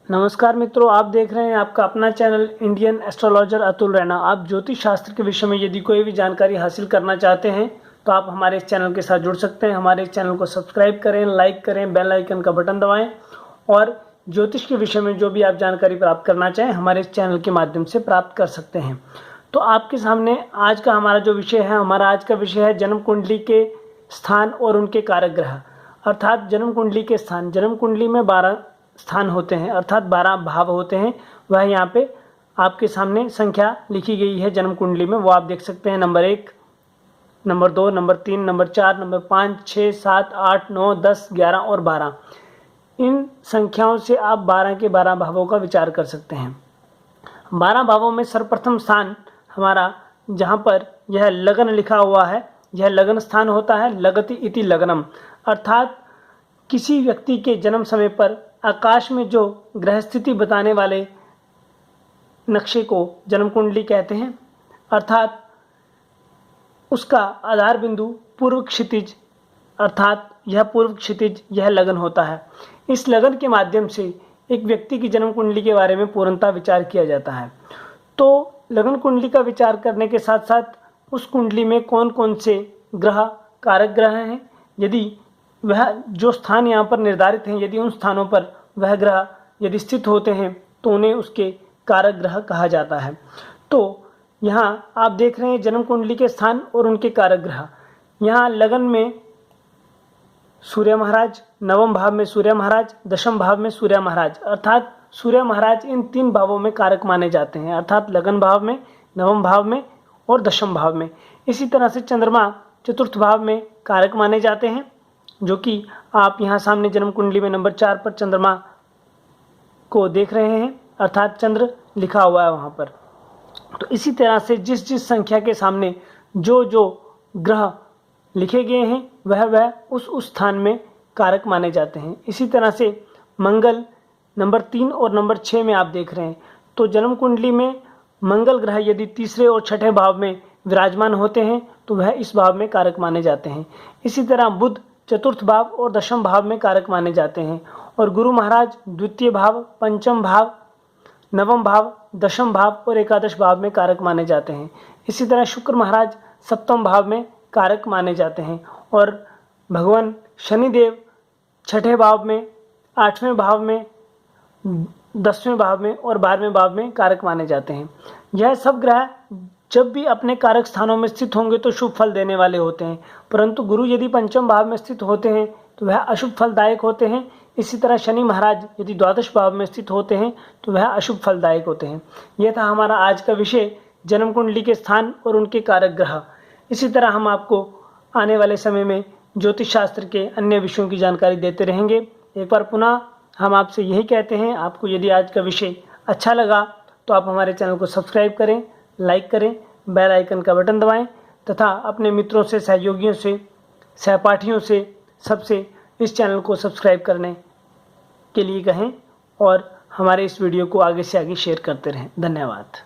नमस्कार मित्रों, आप देख रहे हैं आपका अपना channel Indian astrologer Atul Raina. आप ज्योतिष शास्त्र के विषय में यदि कोई भी जानकारी हासिल करना चाहते हैं तो आप हमारे इस चैनल के साथ जुड़ सकते हैं। हमारे इस चैनल को सब्सक्राइब करें, लाइक करें, बेल आइकन का बटन दबाएं और ज्योतिष के विषय में जो भी आप जानकारी प्राप्त करना चाहें हमारे इस चैनल के माध्यम से प्राप्त कर सकते हैं। तो आपके सामने आज का हमारा जो विषय है, हमारा आज का विषय है जन्म कुंडली के स्थान और उनके कारक ग्रह। अर्थात जन्म कुंडली के स्थान, जन्म कुंडली में 12 स्थान होते हैं, अर्थात 12 भाव होते हैं। वह यहाँ पे आपके सामने संख्या लिखी गई है जन्म कुंडली में, वो आप देख सकते हैं। Number 1, number 2, number 3, number 4, number 5, 6, 7, 8, 9, 10, 11 और 12। इन संख्याओं से आप 12 के 12 भावों का विचार कर सकते हैं। 12 भावों में सर्वप्रथम स्थान हमारा, जहाँ पर यह लगन लिखा हुआ है, यह लगन स्थान होता है। लगति इति लगनम, अर्थात किसी व्यक्ति के जन्म समय पर आकाश में जो ग्रह स्थिति बताने वाले नक्शे को जन्म कुंडली कहते हैं। अर्थात उसका आधार बिंदु पूर्व क्षितिज, अर्थात यह पूर्व क्षितिज, यह लगन होता है। इस लगन के माध्यम से एक व्यक्ति की जन्म कुंडली के बारे में पूर्णतः विचार किया जाता है। तो लगन कुंडली का विचार करने के साथ साथ उस कुंडली में कौन कौन से ग्रह कारक ग्रह हैं, यदि वह जो स्थान यहाँ पर निर्धारित हैं, यदि उन स्थानों पर वह ग्रह यदि स्थित होते हैं तो उन्हें उसके कारक ग्रह कहा जाता है। तो यहाँ आप देख रहे हैं जन्म कुंडली के स्थान और उनके कारक ग्रह। यहाँ लगन में सूर्य महाराज, नवम भाव में सूर्य महाराज, दशम भाव में सूर्य महाराज, अर्थात सूर्य महाराज इन 3 भावों में कारक माने जाते हैं, अर्थात लगन भाव में, नवम भाव में और दशम भाव में। इसी तरह से चंद्रमा चतुर्थ भाव में कारक माने जाते हैं, जो कि आप यहाँ सामने जन्म कुंडली में नंबर 4 पर चंद्रमा को देख रहे हैं, अर्थात चंद्र लिखा हुआ है वहाँ पर। तो इसी तरह से जिस जिस संख्या के सामने जो जो ग्रह लिखे गए हैं वह उस स्थान में कारक माने जाते हैं। इसी तरह से मंगल नंबर 3 और नंबर 6 में आप देख रहे हैं। तो जन्म कुंडली में मंगल ग्रह यदि तीसरे और छठे भाव में विराजमान होते हैं तो वह इस भाव में कारक माने जाते हैं। इसी तरह बुध चतुर्थ भाव और दशम भाव में कारक माने जाते हैं, और गुरु महाराज द्वितीय भाव, पंचम भाव, नवम भाव, दशम भाव और एकादश भाव में कारक माने जाते हैं। इसी तरह शुक्र महाराज सप्तम भाव में कारक माने जाते हैं, और भगवान शनिदेव छठे भाव में, 8वें भाव में, 10वें भाव में और 12वें भाव में कारक माने जाते हैं। यह सब ग्रह जब भी अपने कारक स्थानों में स्थित होंगे तो शुभ फल देने वाले होते हैं, परंतु गुरु यदि पंचम भाव में स्थित होते हैं तो वह अशुभ फलदायक होते हैं। इसी तरह शनि महाराज यदि द्वादश भाव में स्थित होते हैं तो वह अशुभ फलदायक होते हैं। यह था हमारा आज का विषय, जन्म कुंडली के स्थान और उनके कारक ग्रह। इसी तरह हम आपको आने वाले समय में ज्योतिष शास्त्र के अन्य विषयों की जानकारी देते रहेंगे। एक बार पुनः हम आपसे यही कहते हैं, आपको यदि आज का विषय अच्छा लगा तो आप हमारे चैनल को सब्सक्राइब करें, लाइक करें, बेल आइकन का बटन दबाएं तथा अपने मित्रों से, सहयोगियों से, सहपाठियों से, सबसे इस चैनल को सब्सक्राइब करने के लिए कहें और हमारे इस वीडियो को आगे से आगे शेयर करते रहें। धन्यवाद।